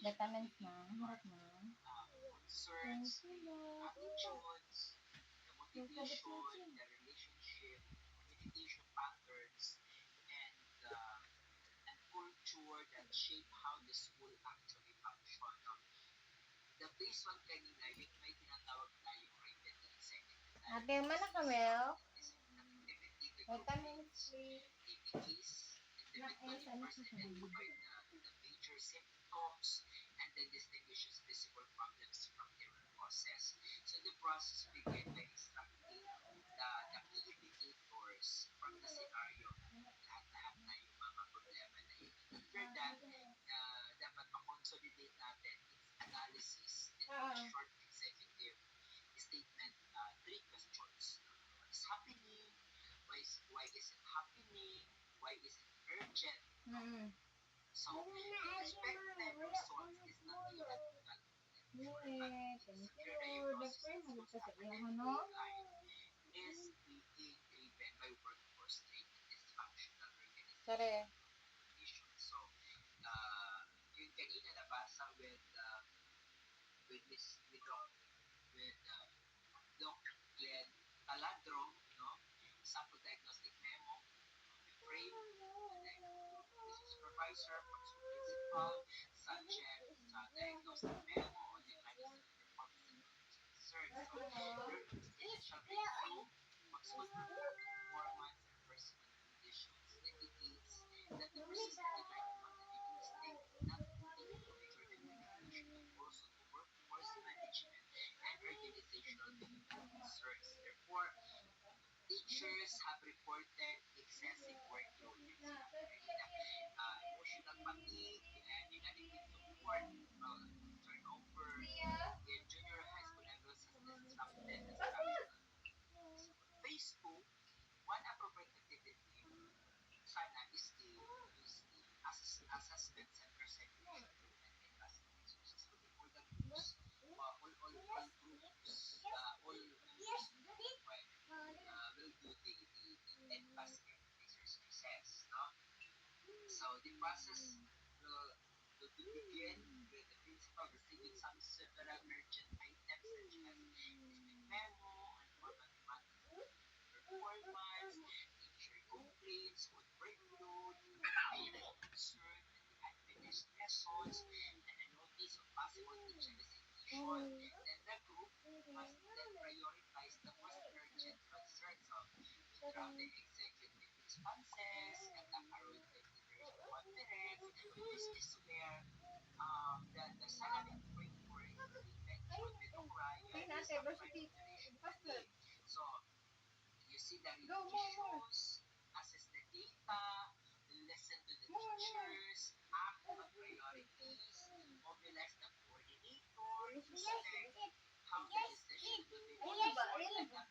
Vitamins na. Harap na. Thank you, Lord. Ate, mana ka, Mel? Vitamins, please. Na-S, ano sa sabihin? Mm. Thank you, Lord. Nag-pray mo dito sa iya, no? Sare. Ay, nate, varsity. Pastor. Go, more. Ayun ba? Ayun ba?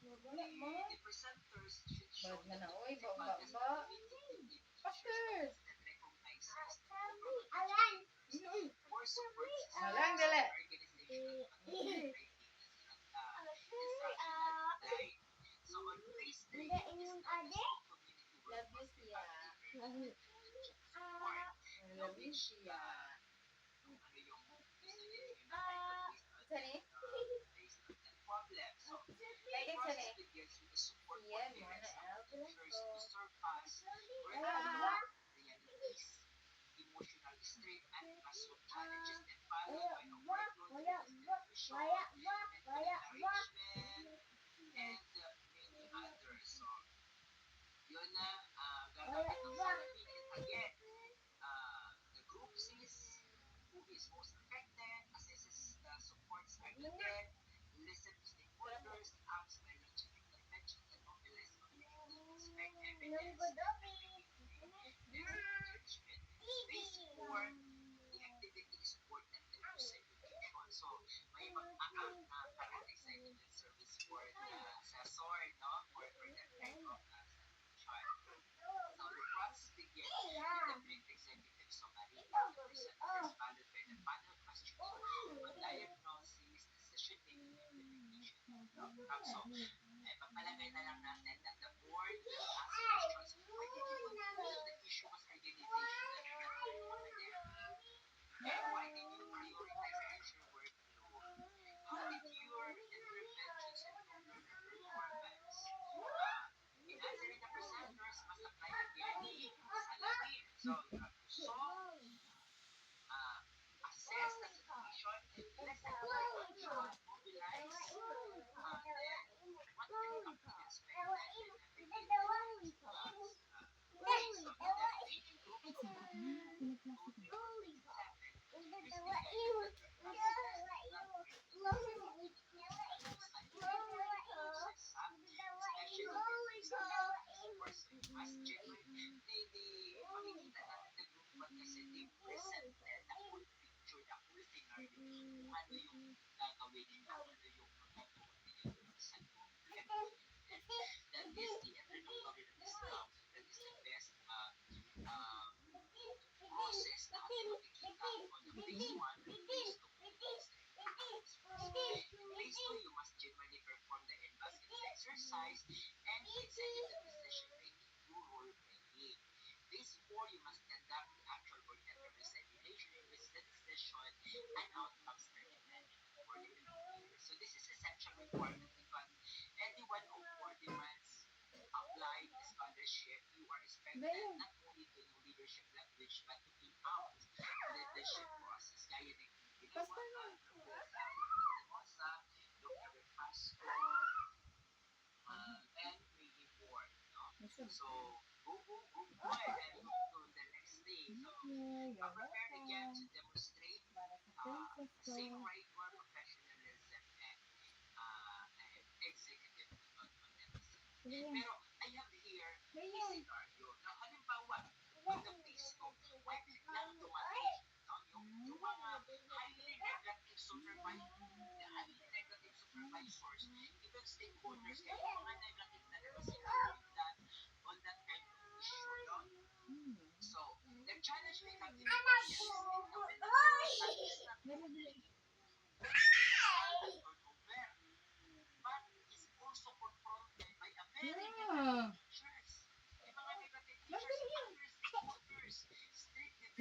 Wala mo. Bad na na. Uy, ba. Pastor. Alang, dali. Love you, siya. Love you, siya. Sani? Lagi sani? Siya, muna, Elvis.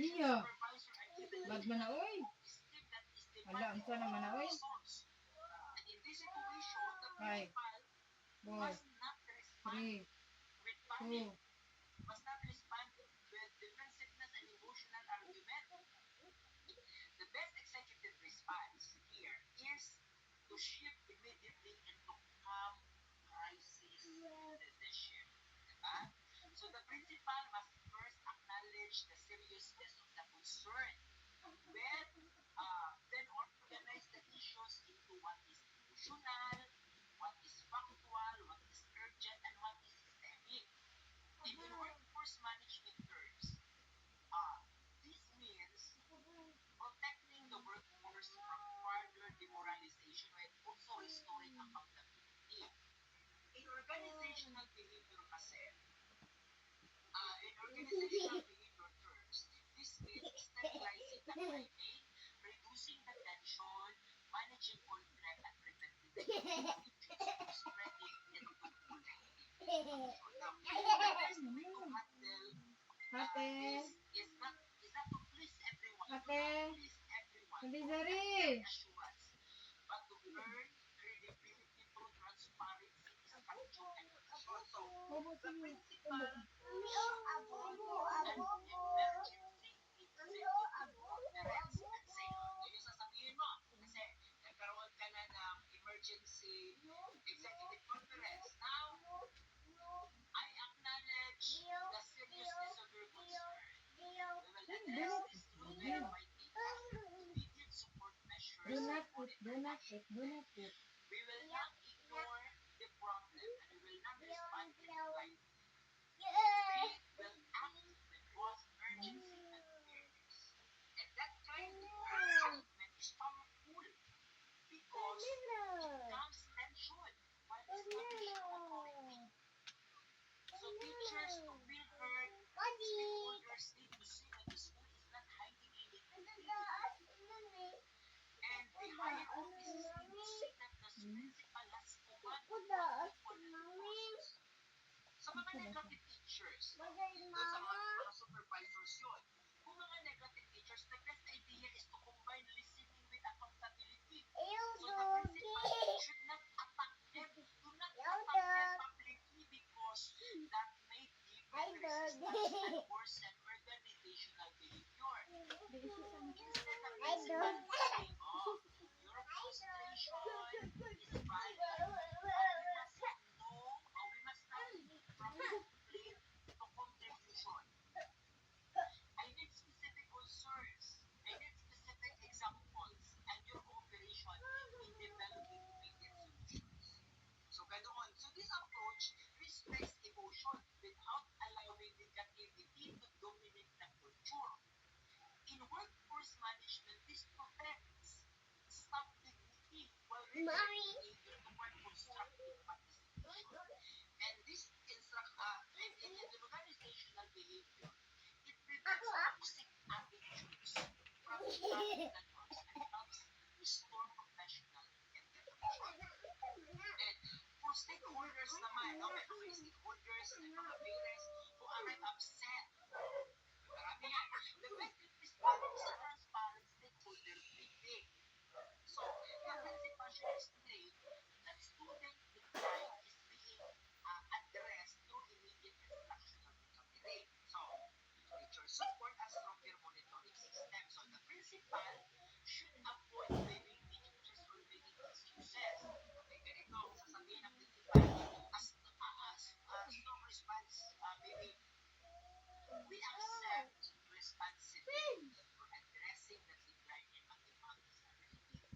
Iya. Bad man na oy. Wala ang sana man na oy. Five, 4, 3, 2. Ate. Ate. Hindi dari. Do not eat, do not eat, do not eat. negative teachers, doon sa mga supervisors yun. Kung mga negative teachers, the best idea is to combine listening with accountability. So the principal should not attack them. Do not attack them publicly because that may deepen resistance and worsen organizational behavior. Instead, the principal is saying, oh, your frustration is valid. We must now move from complaint to contribution. I need specific concerns. I need specific examples and your cooperation in developing immediate solutions. So, ganoon. So, this approach respects emotion without allowing negativity to dominate the culture. In workforce management, this protects staff dignity while returning behavior toward constructive participation. And this in organizational behavior, it prevents toxic attitudes from becoming the norms and helps restore professional integrity. And for stakeholders naman, okay, stakeholders, mga